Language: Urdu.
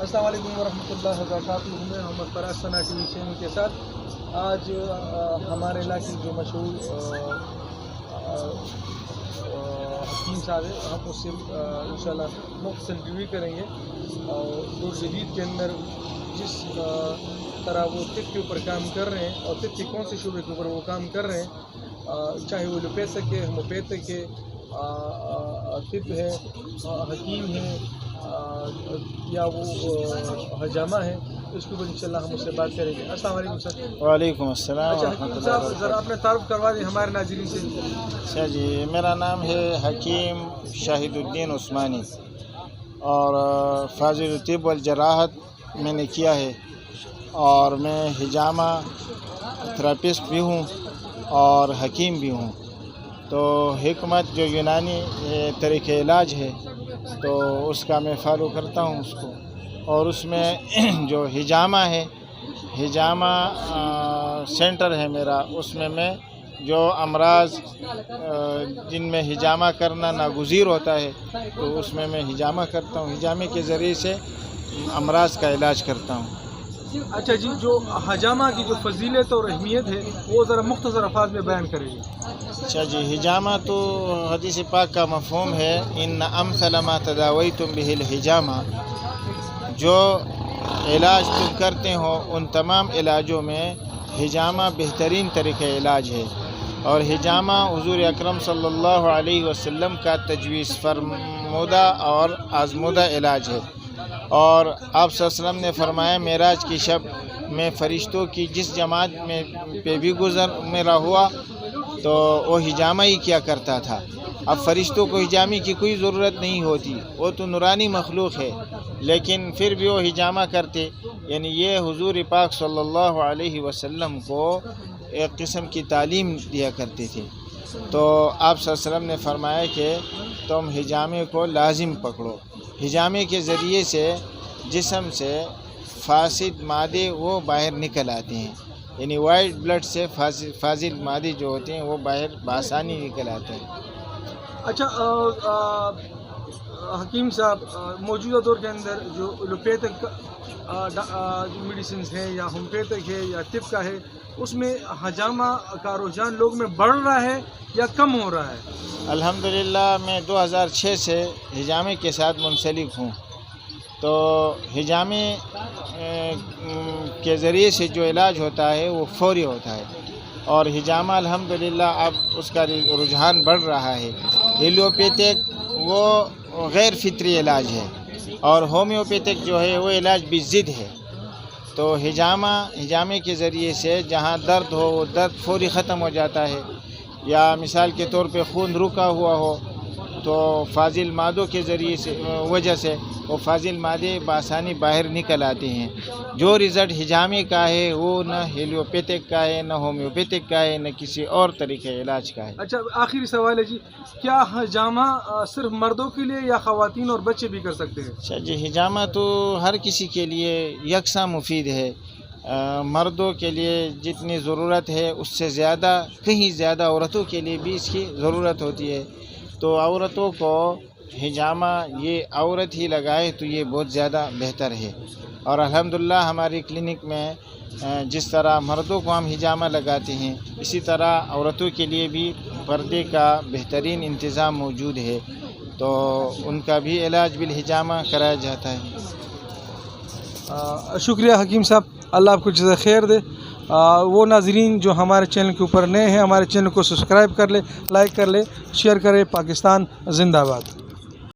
السلام علیکم ورحمۃ اللہ وبرکاتہ. میں محمد فراز ثنا ٹی وی چینل کے ساتھ آج ہمارے علاقے کے مشہور حکیم صاحب ہے. ہم اس سے انشاءاللہ مختصر ریویو کریں گے اور دور جدید کے اندر جس طرح وہ طب کے اوپر کام کر رہے ہیں اور طب کے کون سے شعبے کے اوپر وہ کام کر رہے ہیں, چاہے وہ لوپیتھک ہے, ہومیوپیتھک ہے, طب ہے, حکیم ہے یا وہ حجامہ ہے, اس کے اوپر انشاءاللہ ہم اس سے بات کریں گے. السلام علیکم سر. وعلیکم السلام. اچھا حکیم صاحب, ذرا اپنا تعارف کروا دیں ہمارے ناظرین سے. اچھا جی, میرا نام ہے حکیم شاہد الدین عثمانی اور فاضل الطب والجراحت میں نے کیا ہے, اور میں حجامہ تھراپسٹ بھی ہوں اور حکیم بھی ہوں. تو حکمت جو یونانی طریقہ علاج ہے تو اس کا میں فالو کرتا ہوں اس کو, اور اس میں جو حجامہ ہے, حجامہ سینٹر ہے میرا, اس میں جو امراض جن میں حجامہ کرنا ناگزیر ہوتا ہے تو اس میں حجامہ کرتا ہوں. حجامے کے ذریعے سے امراض کا علاج کرتا ہوں. اچھا جی, جو حجامہ کی جو فضیلت اور اہمیت ہے وہ ذرا مختصر الفاظ میں بیان کریں گے. اچھا جی, حجامہ تو حدیث پاک کا مفہوم ہے, ان امثل ما تداویتم به الحجامہ. جو علاج تم کرتے ہو ان تمام علاجوں میں حجامہ بہترین طریقہ علاج ہے, اور حجامہ حضور اکرم صلی اللہ علیہ وسلم کا تجویز فرمودہ اور آزمودہ علاج ہے. اور آپ صلی اللہ علیہ وسلم نے فرمایا, معراج کی شب میں فرشتوں کی جس جماعت میں پہ بھی گزر میرا ہوا تو وہ حجامہ ہی کیا کرتا تھا. اب فرشتوں کو حجامے کی کوئی ضرورت نہیں ہوتی, وہ تو نورانی مخلوق ہے, لیکن پھر بھی وہ حجامہ کرتے. یعنی یہ حضور پاک صلی اللہ علیہ وسلم کو ایک قسم کی تعلیم دیا کرتے تھے. تو آپ صلی اللہ علیہ وسلم نے فرمایا کہ تم حجامے کو لازم پکڑو. حجامے کے ذریعے سے جسم سے فاسد مادے وہ باہر نکل آتے ہیں, یعنی وائٹ بلڈ سے فاسد مادے جو ہوتے ہیں وہ باہر بآسانی نکل آتے ہیں. اچھا حکیم صاحب, موجودہ دور کے اندر جو لوپیتھک میڈیسنز ہیں یا ہومیوپیتھک ہے یا طب کا ہے, اس میں حجامہ کا رجحان لوگ میں بڑھ رہا ہے یا کم ہو رہا ہے؟ الحمدللہ میں 2006 سے حجامے کے ساتھ منسلک ہوں. تو حجامے کے ذریعے سے جو علاج ہوتا ہے وہ فوری ہوتا ہے, اور حجامہ الحمدللہ اب اس کا رجحان بڑھ رہا ہے. ایلوپیتھک وہ غیر فطری علاج ہے, اور ہومیوپیتھک جو ہے وہ علاج بضد ہے. تو حجامے کے ذریعے سے جہاں درد ہو وہ درد فوری ختم ہو جاتا ہے, یا مثال کے طور پہ خون رکا ہوا ہو تو فاضل مادوں کے ذریعے سے وجہ سے وہ فاضل مادے بآسانی باہر نکل آتے ہیں. جو رزلٹ حجامے کا ہے وہ نہ ایلوپیتھک کا ہے, نہ ہومیوپیتھک کا ہے, نہ کسی اور طریقے علاج کا ہے. اچھا آخری سوال ہے جی, کیا حجامہ صرف مردوں کے لیے یا خواتین اور بچے بھی کر سکتے ہیں؟ اچھا جی, حجامہ تو ہر کسی کے لیے یکساں مفید ہے. مردوں کے لیے جتنی ضرورت ہے اس سے زیادہ, کہیں زیادہ عورتوں کے لیے بھی اس کی ضرورت ہوتی ہے. تو عورتوں کو حجامہ یہ عورت ہی لگائے تو یہ بہت زیادہ بہتر ہے. اور الحمدللہ ہماری کلینک میں جس طرح مردوں کو ہم حجامہ لگاتے ہیں اسی طرح عورتوں کے لیے بھی پردے کا بہترین انتظام موجود ہے, تو ان کا بھی علاج بالحجامہ کرایا جاتا ہے. شکریہ حکیم صاحب, اللہ آپ کو جزائے خیر دے. وہ ناظرین جو ہمارے چینل کے اوپر نئے ہیں, ہمارے چینل کو سبسکرائب کر لے, لائک کر لے, شیئر کرے. پاکستان زندہ باد.